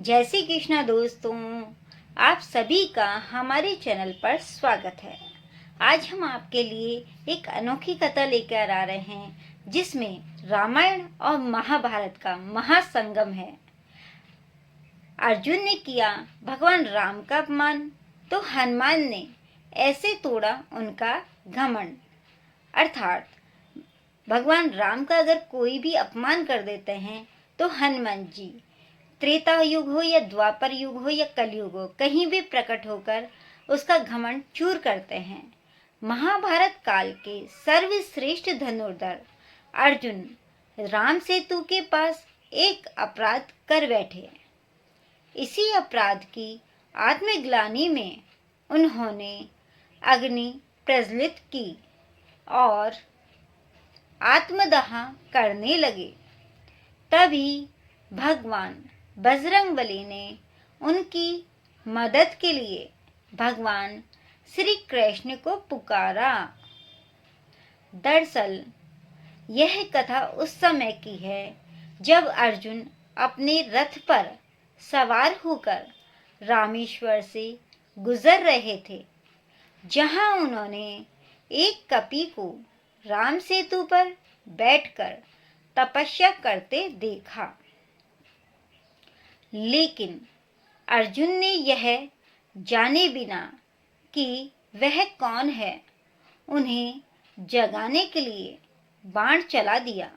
जय श्री कृष्णा दोस्तों, आप सभी का हमारे चैनल पर स्वागत है। आज हम आपके लिए एक अनोखी कथा लेकर आ रहे हैं जिसमें रामायण और महाभारत का महासंगम है। अर्जुन ने किया भगवान राम का अपमान तो हनुमान ने ऐसे तोड़ा उनका घमंड। अर्थात भगवान राम का अगर कोई भी अपमान कर देते हैं तो हनुमान जी त्रेता युग हो या द्वापर युग हो या कलयुग हो, कहीं भी प्रकट होकर उसका घमंड चूर करते हैं। महाभारत काल के सर्वश्रेष्ठ धनुर्धर अर्जुन राम सेतु के पास एक अपराध कर बैठे। इसी अपराध की आत्मग्लानि में उन्होंने अग्नि प्रज्वलित की और आत्मदाह करने लगे। तभी भगवान बजरंगबली ने उनकी मदद के लिए भगवान श्री कृष्ण को पुकारा। दरअसल यह कथा उस समय की है जब अर्जुन अपने रथ पर सवार होकर रामेश्वर से गुजर रहे थे, जहां उन्होंने एक कपि को राम सेतु पर बैठकर तपस्या करते देखा। लेकिन अर्जुन ने यह जाने बिना कि वह कौन है, उन्हें जगाने के लिए बाण चला दिया।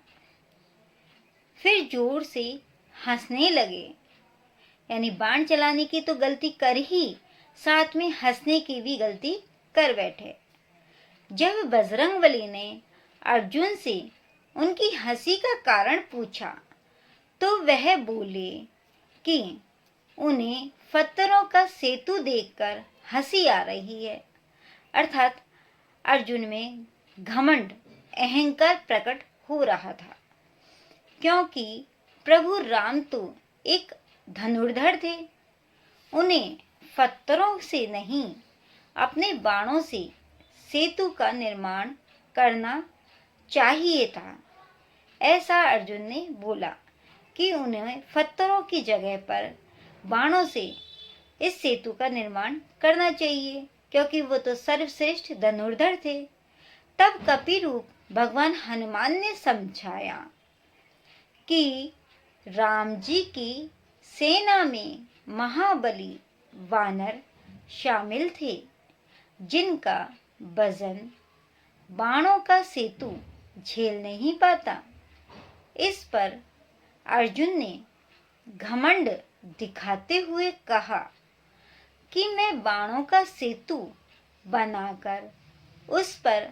फिर जोर से हंसने लगे। यानी बाण चलाने की तो गलती कर ही, साथ में हंसने की भी गलती कर बैठे। जब बजरंगबली ने अर्जुन से उनकी हंसी का कारण पूछा तो वह बोले कि उन्हें पत्थरों का सेतु देखकर हंसी आ रही है। अर्थात अर्जुन में घमंड, अहंकार प्रकट हो रहा था, क्योंकि प्रभु राम तो एक धनुर्धर थे। उन्हें पत्थरों से नहीं, अपने बाणों से सेतु का निर्माण करना चाहिए था। ऐसा अर्जुन ने बोला कि उन्हें पत्थरों की जगह पर बाणों से इस सेतु का निर्माण करना चाहिए, क्योंकि वो तो सर्वश्रेष्ठ धनुर्धर थे। तब कपि रूप भगवान हनुमान ने समझाया कि राम जी की सेना में महाबली वानर शामिल थे, जिनका वजन बाणों का सेतु झेल नहीं पाता। इस पर अर्जुन ने घमंड दिखाते हुए कहा कि मैं बाणों का सेतु बनाकर उस पर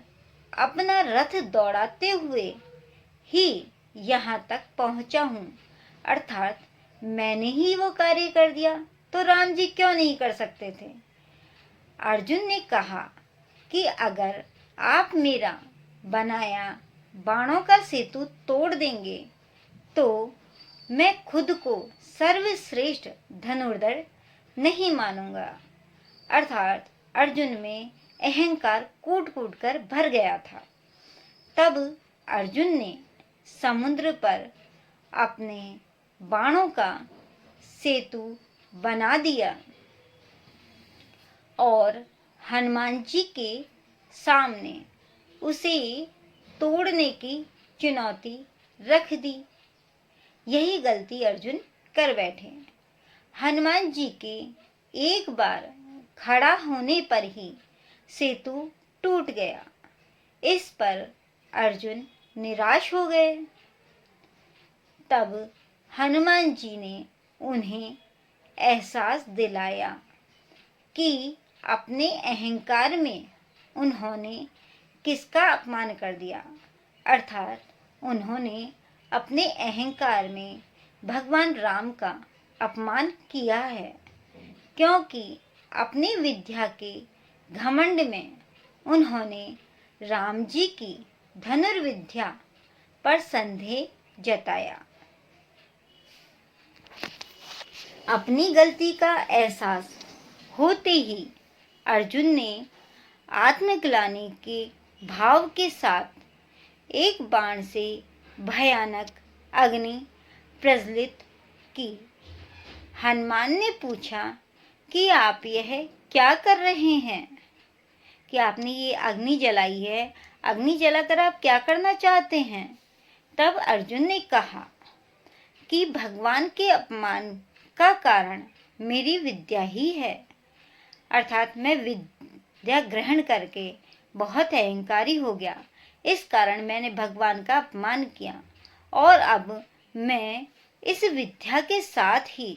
अपना रथ दौड़ाते हुए ही यहाँ तक पहुँचा हूँ। अर्थात मैंने ही वो कार्य कर दिया तो राम जी क्यों नहीं कर सकते थे। अर्जुन ने कहा कि अगर आप मेरा बनाया बाणों का सेतु तोड़ देंगे तो मैं खुद को सर्वश्रेष्ठ धनुर्धर नहीं मानूंगा। अर्थात अर्जुन में अहंकार कूट कूट कर भर गया था। तब अर्जुन ने समुद्र पर अपने बाणों का सेतु बना दिया और हनुमान जी के सामने उसे तोड़ने की चुनौती रख दी। यही गलती अर्जुन कर बैठे। हनुमान जी के एक बार खड़ा होने पर ही सेतु टूट गया। इस पर अर्जुन निराश हो गए। तब हनुमान जी ने उन्हें एहसास दिलाया कि अपने अहंकार में उन्होंने किसका अपमान कर दिया। अर्थात उन्होंने अपने अहंकार में भगवान राम का अपमान किया है, क्योंकि अपनी विद्या के घमंड में उन्होंने राम जी की धनुर्विद्या पर संदेह जताया। अपनी गलती का एहसास होते ही अर्जुन ने आत्मग्लानि के भाव के साथ एक बाण से भयानक अग्नि प्रज्वलित की। हनुमान ने पूछा कि आप यह क्या कर रहे हैं, कि आपने ये अग्नि जलाई है, अग्नि जलाकर आप क्या करना चाहते हैं। तब अर्जुन ने कहा कि भगवान के अपमान का कारण मेरी विद्या ही है, अर्थात मैं विद्या ग्रहण करके बहुत अहंकारी हो गया, इस कारण मैंने भगवान का अपमान किया और अब मैं इस विद्या के साथ ही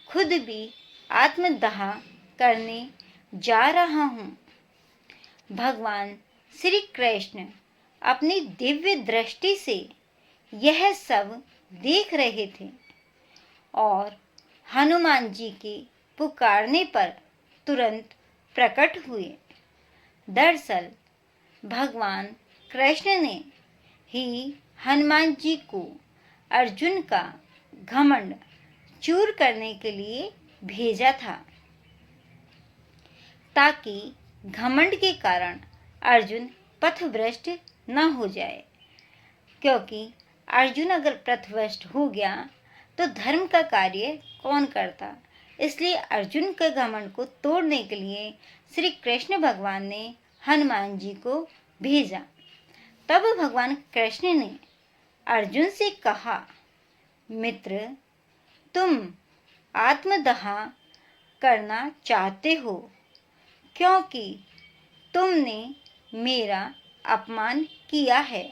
खुद भी आत्मदाह करने जा रहा हूँ। भगवान श्री कृष्ण अपनी दिव्य दृष्टि से यह सब देख रहे थे और हनुमान जी के पुकारने पर तुरंत प्रकट हुए। दरअसल भगवान कृष्ण ने ही हनुमान जी को अर्जुन का घमंड चूर करने के लिए भेजा था, ताकि घमंड के कारण अर्जुन पथभ्रष्ट न हो जाए, क्योंकि अर्जुन अगर पथभ्रष्ट हो गया तो धर्म का कार्य कौन करता। इसलिए अर्जुन के घमंड को तोड़ने के लिए श्री कृष्ण भगवान ने हनुमान जी को भेजा। तब भगवान कृष्ण ने अर्जुन से कहा, मित्र, तुम आत्मदाह करना चाहते हो क्योंकि तुमने मेरा अपमान किया है,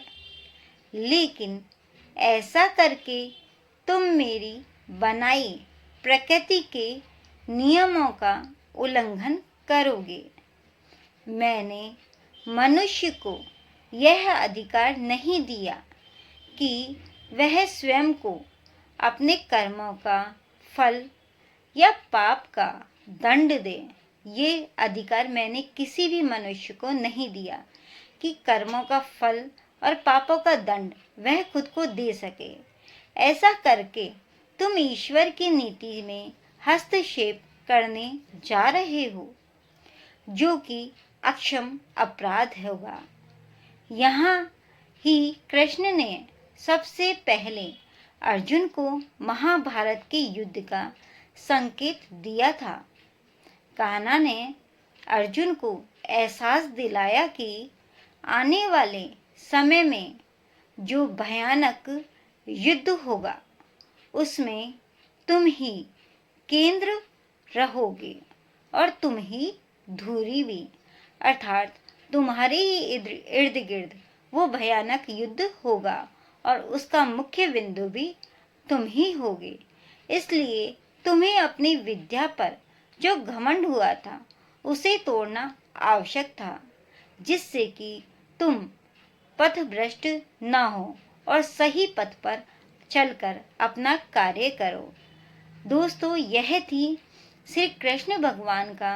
लेकिन ऐसा करके तुम मेरी बनाई प्रकृति के नियमों का उल्लंघन करोगे। मैंने मनुष्य को यह अधिकार नहीं दिया कि वह स्वयं को अपने कर्मों का फल या पाप का दंड दे। ये अधिकार मैंने किसी भी मनुष्य को नहीं दिया कि कर्मों का फल और पापों का दंड वह खुद को दे सके। ऐसा करके तुम ईश्वर की नीति में हस्तक्षेप करने जा रहे हो, जो कि अक्षम अपराध होगा। यहाँ ही कृष्ण ने सबसे पहले अर्जुन को महाभारत के युद्ध का संकेत दिया था। कान्हा ने अर्जुन को एहसास दिलाया कि आने वाले समय में जो भयानक युद्ध होगा उसमें तुम ही केंद्र रहोगे और तुम ही धुरी भी, अर्थात तुम्हारे ही इर्द गिर्द वो भयानक युद्ध होगा और उसका मुख्य बिंदु भी तुम ही होगे। इसलिए तुम्हें अपनी विद्या पर जो घमंड हुआ था उसे तोड़ना आवश्यक था, जिससे कि तुम पथभ्रष्ट न हो और सही पथ पर चलकर अपना कार्य करो। दोस्तों, यह थी श्री कृष्ण भगवान का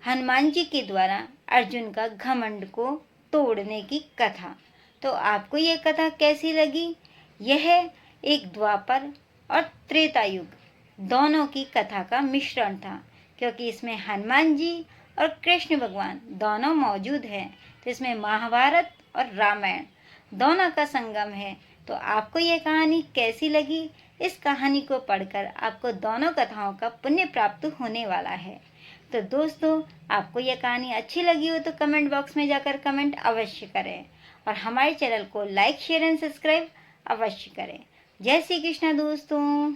हनुमान जी के द्वारा अर्जुन का घमंड को तोड़ने की कथा। तो आपको यह कथा कैसी लगी? यह एक द्वापर और त्रेता युग दोनों की कथा का मिश्रण था, क्योंकि इसमें हनुमान जी और कृष्ण भगवान दोनों मौजूद हैं। तो इसमें महाभारत और रामायण दोनों का संगम है। तो आपको यह कहानी कैसी लगी? इस कहानी को पढ़कर आपको दोनों कथाओं का पुण्य प्राप्त होने वाला है। तो दोस्तों, आपको यह कहानी अच्छी लगी हो तो कमेंट बॉक्स में जाकर कमेंट अवश्य करें और हमारे चैनल को लाइक, शेयर एंड सब्सक्राइब अवश्य करें। जय श्री कृष्णा दोस्तों।